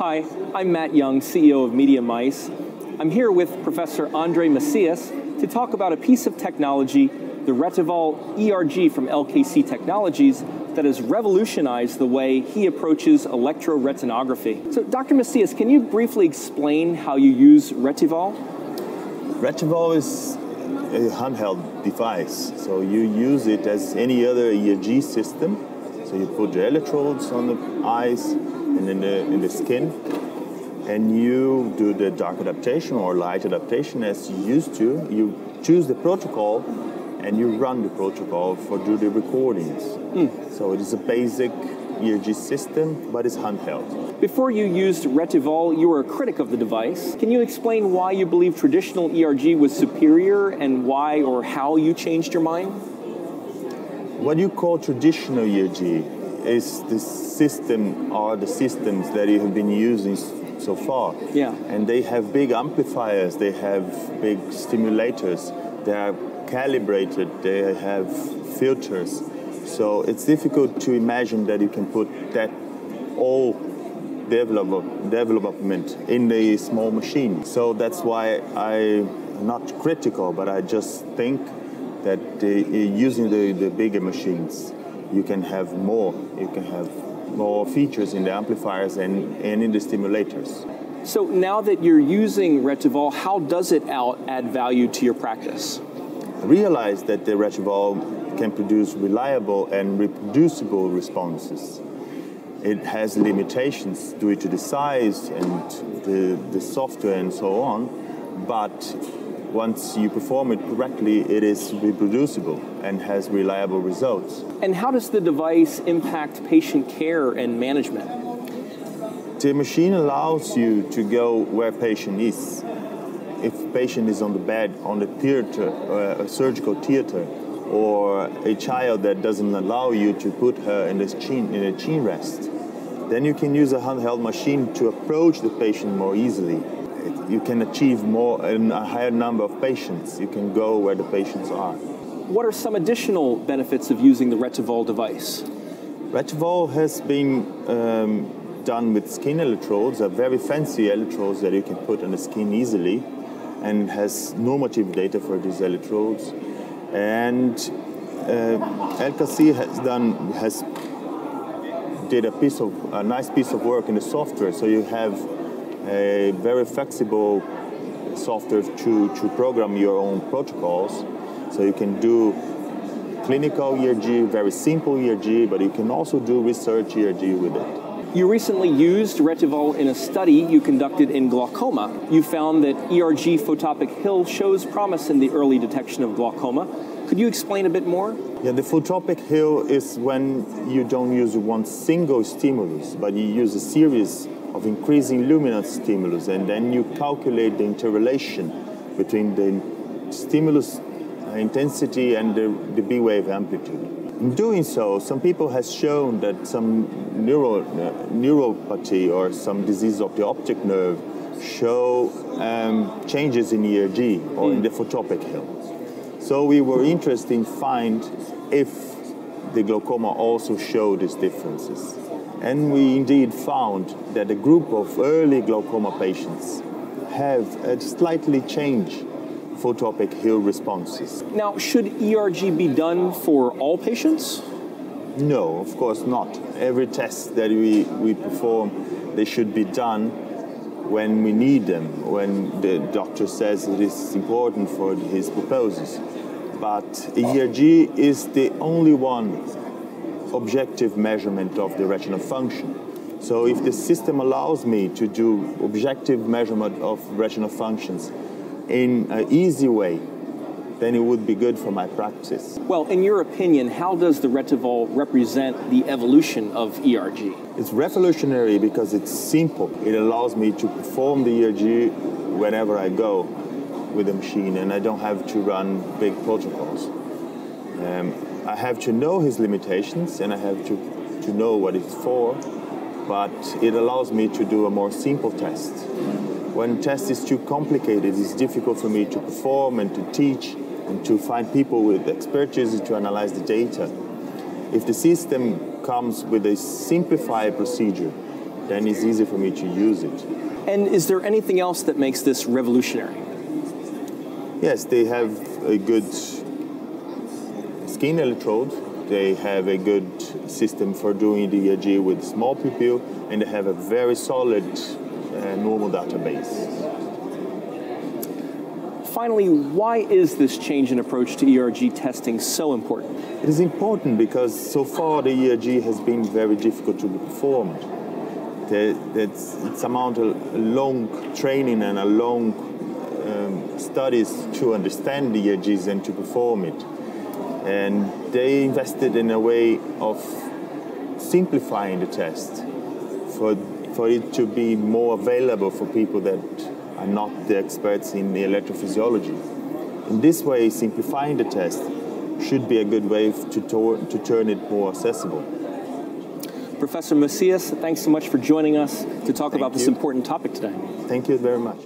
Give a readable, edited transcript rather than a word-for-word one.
Hi, I'm Matt Young, CEO of Media Mice. I'm here with Professor Andre Messias to talk about a piece of technology, the RETeval ERG from LKC Technologies, that has revolutionized the way he approaches electrorretinography. So, Dr. Messias, can you briefly explain how you use RETeval? RETeval is a handheld device, so you use it as any other ERG system. So you put the electrodes on the eyes and in the skin, and you do the dark adaptation or light adaptation as you used to. You choose the protocol and you run the protocol do the recordings. So it is a basic ERG system, but it's handheld. Before you used RETeval, you were a critic of the device. Can you explain why you believe traditional ERG was superior and why or how you changed your mind? What you call traditional ERG is the system or the systems that you have been using so far. Yeah. And they have big amplifiers, they have big stimulators, they are calibrated, they have filters. So it's difficult to imagine that you can put that all development in a small machine. So that's why I'm not critical, but I just think that using the bigger machines, you can have more. You can have more features in the amplifiers and in the stimulators. So now that you're using RETeval, how does it add value to your practice? I realized that the RETeval can produce reliable and reproducible responses. It has limitations due to the size and the software and so on, but once you perform it correctly, it is reproducible and has reliable results. And how does the device impact patient care and management? The machine allows you to go where patient is. If patient is on the bed, on the theater, a surgical theater, or a child that doesn't allow you to put her in a chin rest, then you can use a handheld machine to approach the patient more easily. You can achieve a higher number of patients. You can go where the patients are. What are some additional benefits of using the RETeval device? RETeval has been done with skin electrodes, very fancy electrodes that you can put on the skin easily, and has normative data for these electrodes. And LKC did a nice piece of work in the software. So you have a very flexible software to program your own protocols. So you can do clinical ERG, very simple ERG, but you can also do research ERG with it. You recently used RETeval in a study you conducted in glaucoma. You found that ERG photopic hill shows promise in the early detection of glaucoma. Could you explain a bit more? Yeah, the photopic hill is when you don't use one single stimulus, but you use a series of increasing luminance stimulus, and then you calculate the interrelation between the stimulus intensity and the B wave amplitude. In doing so, some people have shown that some neuropathy or some disease of the optic nerve show changes in ERG or in the photopic hill. So we were interested in find if the glaucoma also showed these differences. And we indeed found that a group of early glaucoma patients have a slightly changed photopic hill responses. Now, should ERG be done for all patients? No, of course not. Every test that we perform, they should be done when we need them, when the doctor says it is important for his purposes. But ERG is the only one objective measurement of the retinal function. So if the system allows me to do objective measurement of retinal functions in an easy way, then it would be good for my practice. Well, in your opinion, how does the RETeval represent the evolution of ERG? It's revolutionary because it's simple. It allows me to perform the ERG whenever I go with the machine, and I don't have to run big protocols. I have to know his limitations, and I have to know what it's for, but it allows me to do a more simple test. When test is too complicated, it's difficult for me to perform and to teach and to find people with expertise to analyze the data. If the system comes with a simplified procedure then it's easy for me to use it. And is there anything else that makes this revolutionary? Yes, they have a good skin electrode. They have a good system for doing the ERG with small pupil, and they have a very solid normal database. Finally, why is this change in approach to ERG testing so important? It is important because so far the ERG has been very difficult to be performed. It's amount of long training and a long studies to understand the ERGs and to perform it. And they invested in a way of simplifying the test for it to be more available for people that are not the experts in the electrophysiology. In this way, simplifying the test should be a good way to turn it more accessible. Professor Messias, thanks so much for joining us to talk about this important topic today. Thank you very much.